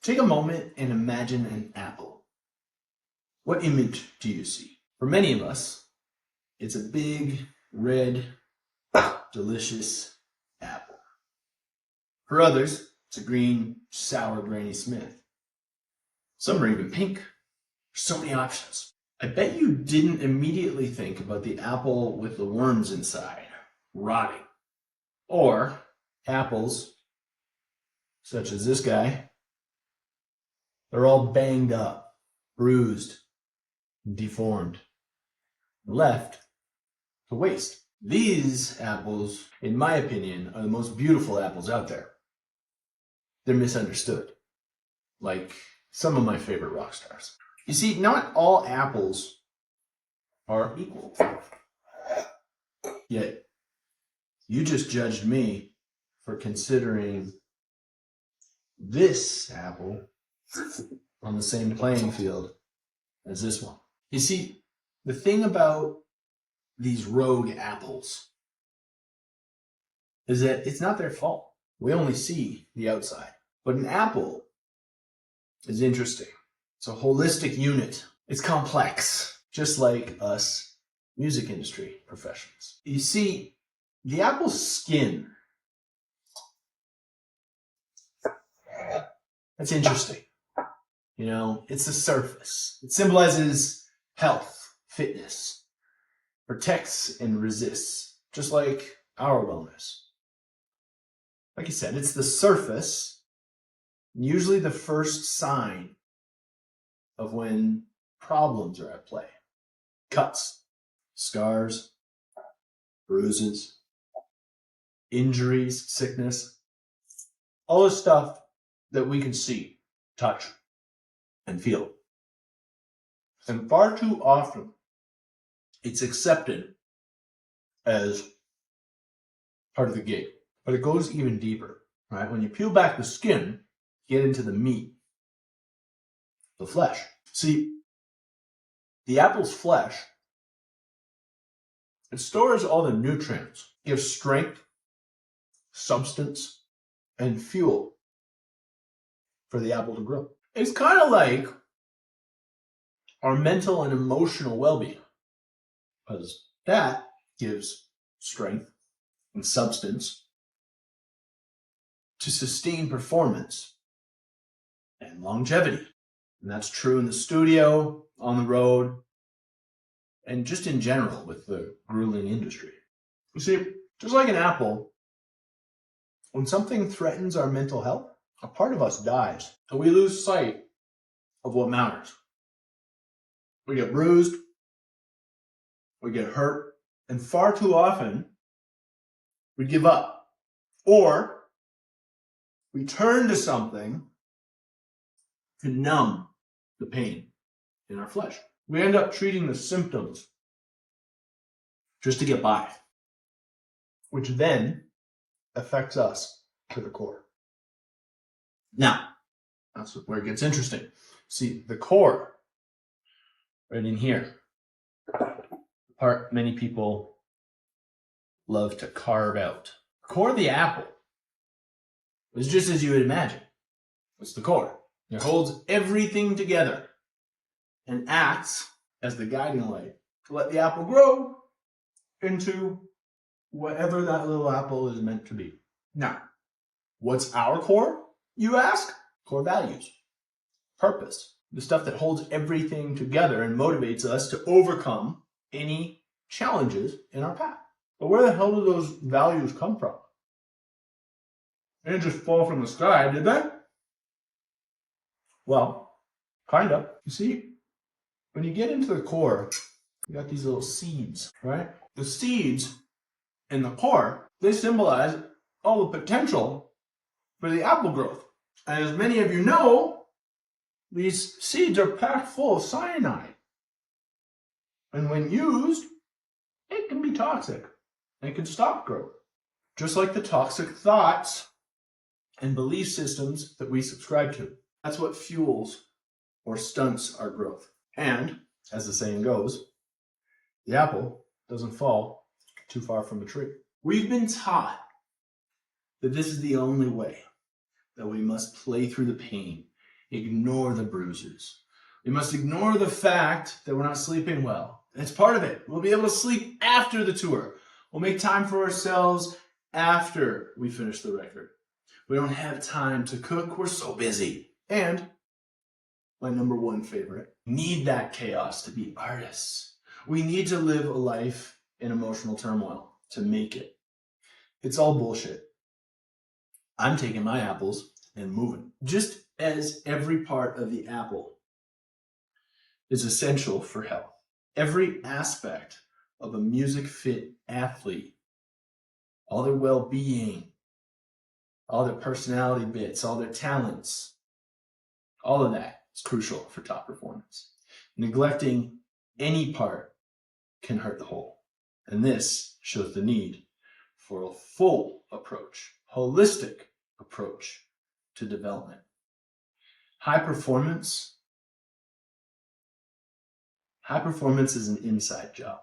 Take a moment and imagine an apple. What image do you see? For many of us, it's a big, red, delicious apple. For others, it's a green, sour Granny Smith. Some are even pink. There's so many options. I bet you didn't immediately think about the apple with the worms inside, rotting. Or apples, such as this guy, they're all banged up, bruised, deformed, left to waste. These apples, in my opinion, are the most beautiful apples out there. They're misunderstood, like some of my favorite rock stars. You see, not all apples are equal. Yet, you just judged me for considering this apple on the same playing field as this one. You see, the thing about these rogue apples is that it's not their fault. We only see the outside. But an apple is interesting. It's a holistic unit. It's complex, just like us music industry professionals. You see, the apple's skin, that's interesting. You know, it's the surface. It symbolizes health, fitness, protects and resists, just like our wellness. Like I said, it's the surface, usually the first sign of when problems are at play. Cuts, scars, bruises, injuries, sickness, all the stuff that we can see, touch, and feel. And far too often, it's accepted as part of the gig. But it goes even deeper, right? When you peel back the skin, get into the meat, the flesh. See, the apple's flesh, it stores all the nutrients, gives strength, substance, and fuel for the apple to grow. It's kind of like our mental and emotional well-being, because that gives strength and substance to sustain performance and longevity. And that's true in the studio, on the road, and just in general with the grueling industry. You see, just like an apple, when something threatens our mental health, a part of us dies, and we lose sight of what matters. We get bruised, we get hurt, and far too often, we give up. Or we turn to something to numb the pain in our flesh. We end up treating the symptoms just to get by, which then affects us to the core. Now, that's where it gets interesting. See, the core, right in here, the part many people love to carve out. The core of the apple is just as you would imagine. It's the core. It holds everything together and acts as the guiding light to let the apple grow into whatever that little apple is meant to be. Now, what's our core, you ask? Core values, purpose, the stuff that holds everything together and motivates us to overcome any challenges in our path. But where the hell do those values come from? They didn't just fall from the sky, did they? Well, kind of. You see, when you get into the core, you got these little seeds, right? The seeds in the core, they symbolize all the potential for the apple growth. And as many of you know, these seeds are packed full of cyanide. And when used, it can be toxic. It can stop growth. Just like the toxic thoughts and belief systems that we subscribe to. That's what fuels or stunts our growth. And, as the saying goes, the apple doesn't fall too far from a tree. We've been taught that this is the only way, that we must play through the pain ignore the bruises. We must ignore the fact that we're not sleeping well. It's part of it. We'll be able to sleep after the tour. We'll make time for ourselves after we finish the record. We don't have time to cook. We're so busy. And my number one favorite, we need that chaos to be artists. We need to live a life in emotional turmoil to make it. It's all bullshit. I'm taking my apples and moving. Just as every part of the apple is essential for health, every aspect of a music fit athlete, all their well-being, all their personality bits, all their talents, all of that is crucial for top performance. Neglecting any part can hurt the whole. And this shows the need for a full approach, holistic approach to development. High performance is an inside job.